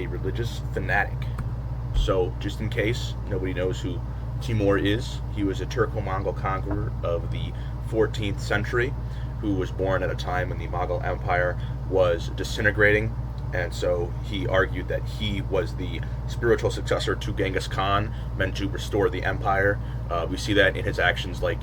a religious fanatic. So, just in case nobody knows who Timur is, he was a Turco-Mongol conqueror of the 14th century who was born at a time when the Mongol Empire was disintegrating, and so he argued that he was the spiritual successor to Genghis Khan, meant to restore the empire. We see that in his actions, like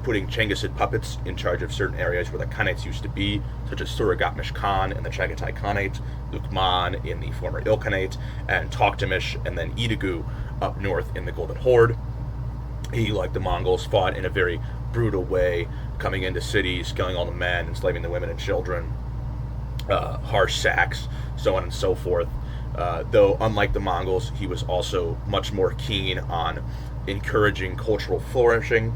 putting Changgisid puppets in charge of certain areas where the Khanates used to be, such as Suragatmish Khan in the Chagatai Khanate, Lukman in the former Ilkhanate, and Tokhtamish and then Idigu up north in the Golden Horde. He, like the Mongols, fought in a very brutal way, coming into cities, killing all the men, enslaving the women and children, harsh sacks, so on and so forth. Though, unlike the Mongols, he was also much more keen on encouraging cultural flourishing.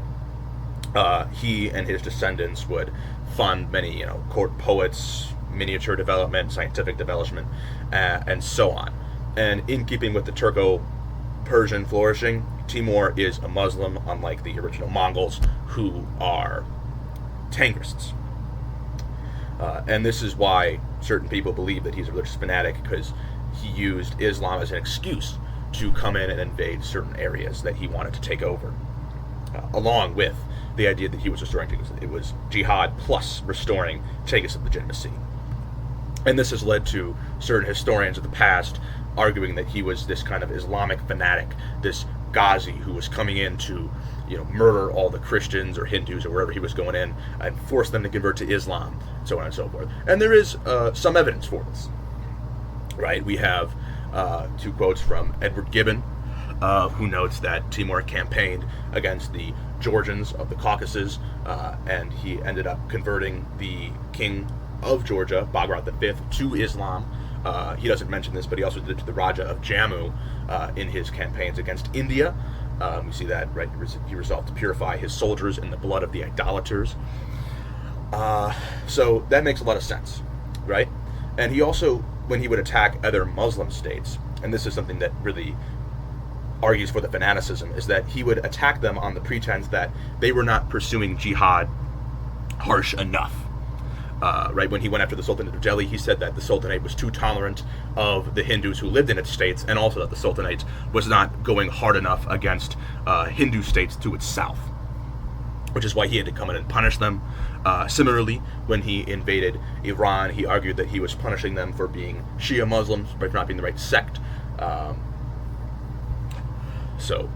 He and his descendants would fund many, court poets, miniature development, scientific development, and so on. And in keeping with the Turco-Persian flourishing, Timur is a Muslim, unlike the original Mongols, who are Tangrists. And this is why certain people believe that he's a religious fanatic, because he used Islam as an excuse to come in and invade certain areas that he wanted to take over, along with the idea that he was restoring Changgisid. It was jihad plus restoring Changgisid legitimacy. And this has led to certain historians of the past arguing that he was this kind of Islamic fanatic, this Ghazi who was coming in to, murder all the Christians or Hindus or wherever he was going in and force them to convert to Islam, so on and so forth. And there is some evidence for this, right? We have two quotes from Edward Gibbon, who notes that Timur campaigned against the Georgians of the Caucasus, and he ended up converting the king of Georgia, Bagrat V, to Islam. He doesn't mention this, but he also did it to the Raja of Jammu in his campaigns against India. We see that, right? He resolved to purify his soldiers in the blood of the idolaters. So that makes a lot of sense, right? And he also, when he would attack other Muslim states, and this is something that really argues for the fanaticism, is that he would attack them on the pretense that they were not pursuing jihad harsh enough. Right, when he went after the Sultanate of Delhi, he said that the Sultanate was too tolerant of the Hindus who lived in its states, and also that the Sultanate was not going hard enough against Hindu states to its south, which is why he had to come in and punish them. Similarly, when he invaded Iran, he argued that he was punishing them for being Shia Muslims, for not being the right sect. So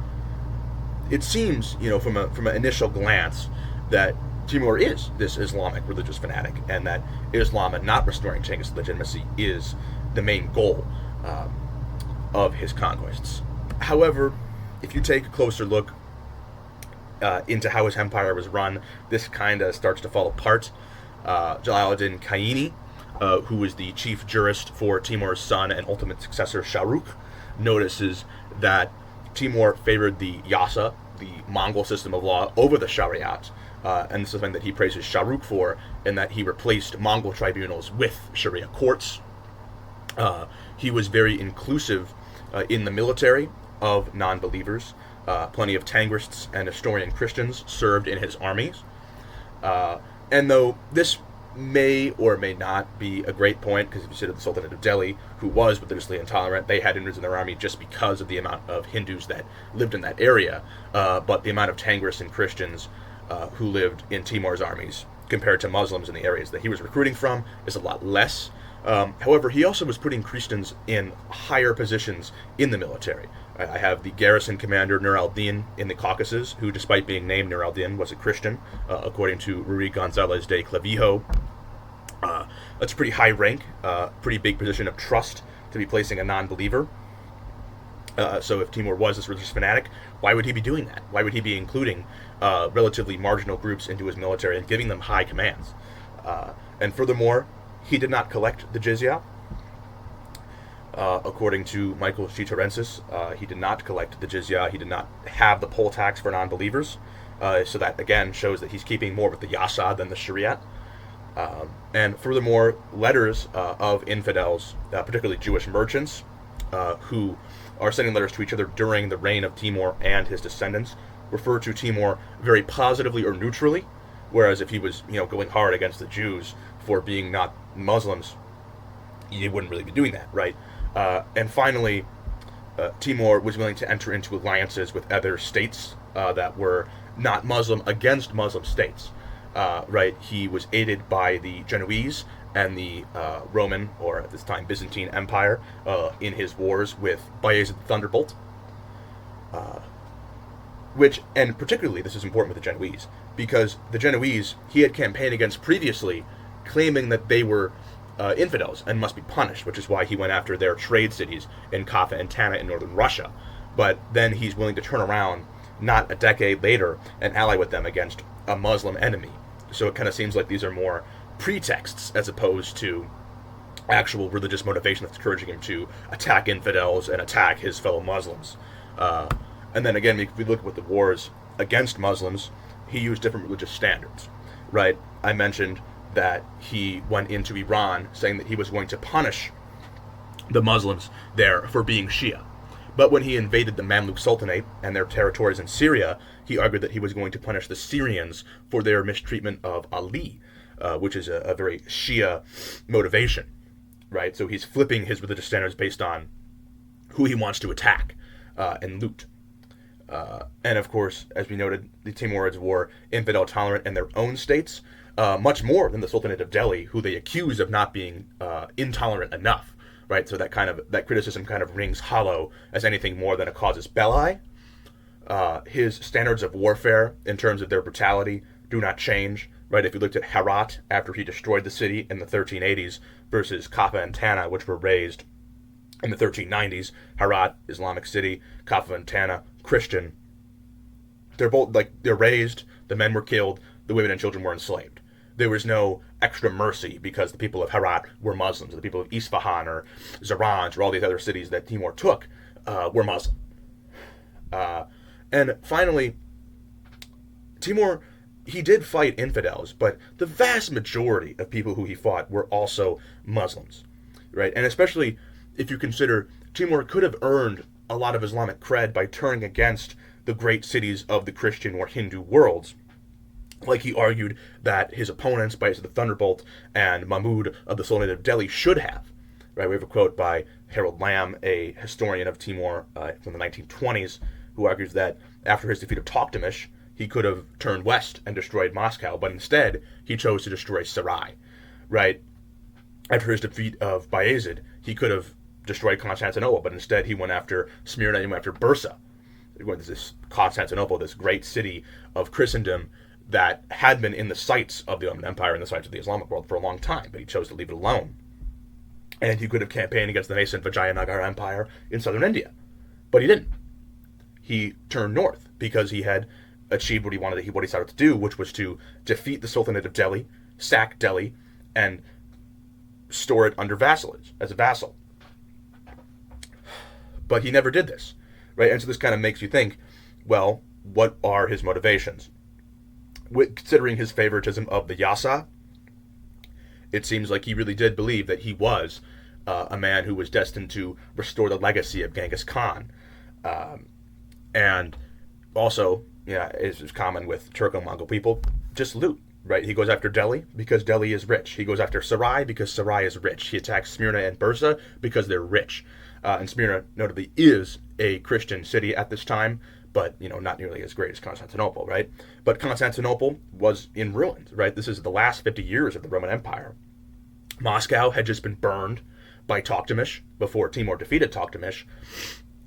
it seems, from an initial glance, that Timur is this Islamic religious fanatic, and that Islam and not restoring Changgisid legitimacy is the main goal of his conquests. However, if you take a closer look into how his empire was run, this kind of starts to fall apart. Jalaluddin Qaini, who was the chief jurist for Timur's son and ultimate successor Shahrukh, notices that Timur favored the Yasa, the Mongol system of law, over the Shariat. And this is something that he praises Shahrukh for, in that he replaced Mongol tribunals with Sharia courts. He was very inclusive in the military of non-believers. Plenty of Tangrists and Nestorian Christians served in his armies. And though this may or may not be a great point, because if you consider the Sultanate of Delhi, who was religiously intolerant, they had Hindus in their army just because of the amount of Hindus that lived in that area. But the amount of Tangrists and Christians who lived in Timur's armies compared to Muslims in the areas that he was recruiting from is a lot less. However, he also was putting Christians in higher positions in the military. I have the garrison commander Nur al-Din in the Caucasus, who, despite being named Nur al-Din, was a Christian, according to Rui Gonzalez de Clavijo. That's a pretty high rank, pretty big position of trust to be placing a non-believer. So if Timur was this religious fanatic, why would he be doing that? Why would he be including relatively marginal groups into his military and giving them high commands? And furthermore, he did not collect the jizya. According to Michael Chitorensis, he did not collect the jizya. He did not have the poll tax for non-believers. So that, again, shows that he's keeping more with the yasa than the shariat. And furthermore, letters of infidels, particularly Jewish merchants, who are sending letters to each other during the reign of Timur and his descendants, refer to Timur very positively or neutrally, whereas if he was, going hard against the Jews for being not Muslims, he wouldn't really be doing that, right? And finally, Timur was willing to enter into alliances with other states that were not Muslim against Muslim states. Right? He was aided by the Genoese and the Roman, or at this time Byzantine Empire, in his wars with Bayezid the Thunderbolt. Which, and particularly this is important with the Genoese, because the Genoese he had campaigned against previously, claiming that they were infidels and must be punished, which is why he went after their trade cities in Kaffa and Tana in northern Russia. But then he's willing to turn around, not a decade later, and ally with them against a Muslim enemy. So it kind of seems like these are more pretexts as opposed to actual religious motivation that's encouraging him to attack infidels and attack his fellow Muslims. And then again, if we look at the wars against Muslims, he used different religious standards, right? I mentioned that he went into Iran saying that he was going to punish the Muslims there for being Shia. But when he invaded the Mamluk Sultanate and their territories in Syria, he argued that he was going to punish the Syrians for their mistreatment of Ali, which is a very Shia motivation, right? So he's flipping his religious standards based on who he wants to attack and loot. And of course, as we noted, the Timurids were infidel tolerant in their own states, much more than the Sultanate of Delhi, who they accused of not being intolerant enough. Right, so that criticism kind of rings hollow as anything more than a casus belli. His standards of warfare, in terms of their brutality, do not change. Right, if you looked at Herat after he destroyed the city in the 1380s versus Kaffa and Tana, which were razed in the 1390s. Herat, Islamic city; Kaffa and Tana, Christian. They're razed. The men were killed. The women and children were enslaved. There was no extra mercy because the people of Herat were Muslims. The people of Isfahan or Zaranj or all these other cities that Timur took were Muslim. And finally, Timur, he did fight infidels, but the vast majority of people who he fought were also Muslims, right? And especially if you consider Timur could have earned a lot of Islamic cred by turning against the great cities of the Christian or Hindu worlds. Like he argued that his opponents, Bayezid the Thunderbolt and Mahmud of the Sultanate of Delhi, should have. Right? We have a quote by Harold Lamb, a historian of Timur from the 1920s, who argues that after his defeat of Toktamish, he could have turned west and destroyed Moscow, but instead he chose to destroy Sarai. Right? After his defeat of Bayezid, he could have destroyed Constantinople, but instead he went after Smyrna and went after Bursa. This Constantinople, this great city of Christendom, that had been in the sights of the Ottoman Empire and the sights of the Islamic world for a long time, but he chose to leave it alone. And he could have campaigned against the nascent Vijayanagar Empire in southern India, but he didn't. He turned north because he had achieved what he wanted, what he started to do, which was to defeat the Sultanate of Delhi, sack Delhi, and store it under vassalage, as a vassal. But he never did this, right? And so this kind of makes you think, well, what are his motivations? Considering his favoritism of the Yasa, it seems like he really did believe that he was a man who was destined to restore the legacy of Genghis Khan. And also, as is common with Turco-Mongol people, just loot, right? He goes after Delhi because Delhi is rich. He goes after Sarai because Sarai is rich. He attacks Smyrna and Bursa because they're rich. And Smyrna, notably, is a Christian city at this time, but, not nearly as great as Constantinople, right? But Constantinople was in ruins, right? This is the last 50 years of the Roman Empire. Moscow had just been burned by Toktamish before Timur defeated Toktamish,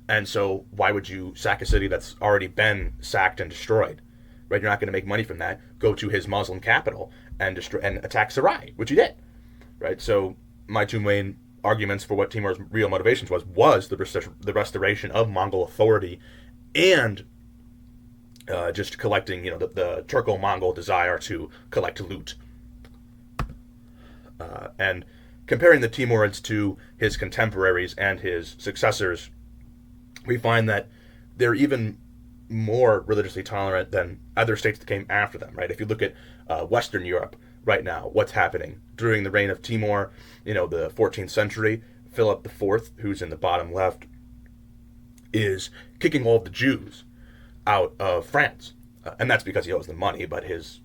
and so why would you sack a city that's already been sacked and destroyed, right? You're not going to make money from that. Go to his Muslim capital and destroy and attack Sarai, which he did, right? So my two main arguments for what Timur's real motivations was the restoration of Mongol authority and just collecting, the Turco-Mongol desire to collect loot. And comparing the Timurids to his contemporaries and his successors, we find that they're even more religiously tolerant than other states that came after them, right? If you look at Western Europe right now, what's happening? During the reign of Timur, the 14th century, Philip IV, who's in the bottom left, is kicking all of the Jews out of France. And that's because he owes them money, but his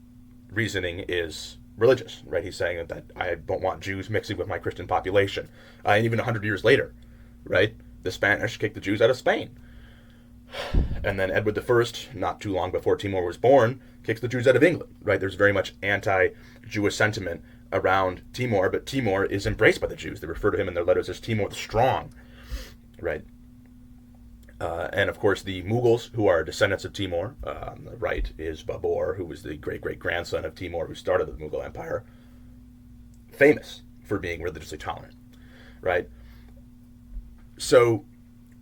reasoning is religious, right? He's saying that I don't want Jews mixing with my Christian population. And even 100 years later, right? The Spanish kicked the Jews out of Spain. And then Edward I, not too long before Timur was born, kicks the Jews out of England, right? There's very much anti-Jewish sentiment around Timur, but Timur is embraced by the Jews. They refer to him in their letters as Timur the Strong, right? And of course, the Mughals, who are descendants of Timur, on the right is Babur, who was the great-great-grandson of Timur, who started the Mughal Empire, famous for being religiously tolerant, right? So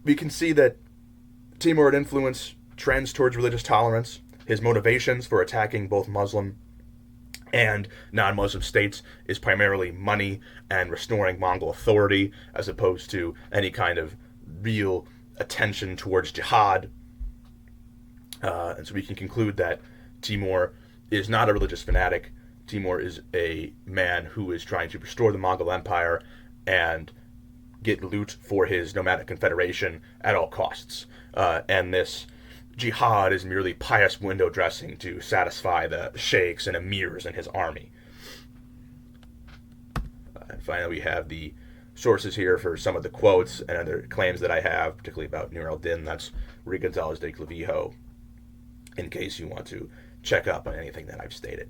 we can see that Timurid influence trends towards religious tolerance. His motivations for attacking both Muslim and non-Muslim states is primarily money and restoring Mongol authority, as opposed to any kind of real attention towards jihad. And so we can conclude that Timur is not a religious fanatic. Timur is a man who is trying to restore the Mongol Empire and get loot for his nomadic confederation at all costs. And this jihad is merely pious window dressing to satisfy the sheikhs and emirs in his army. And finally, we have the sources here for some of the quotes and other claims that I have, particularly about Nur al-Din. That's Marie Gonzalez de Clavijo, in case you want to check up on anything that I've stated.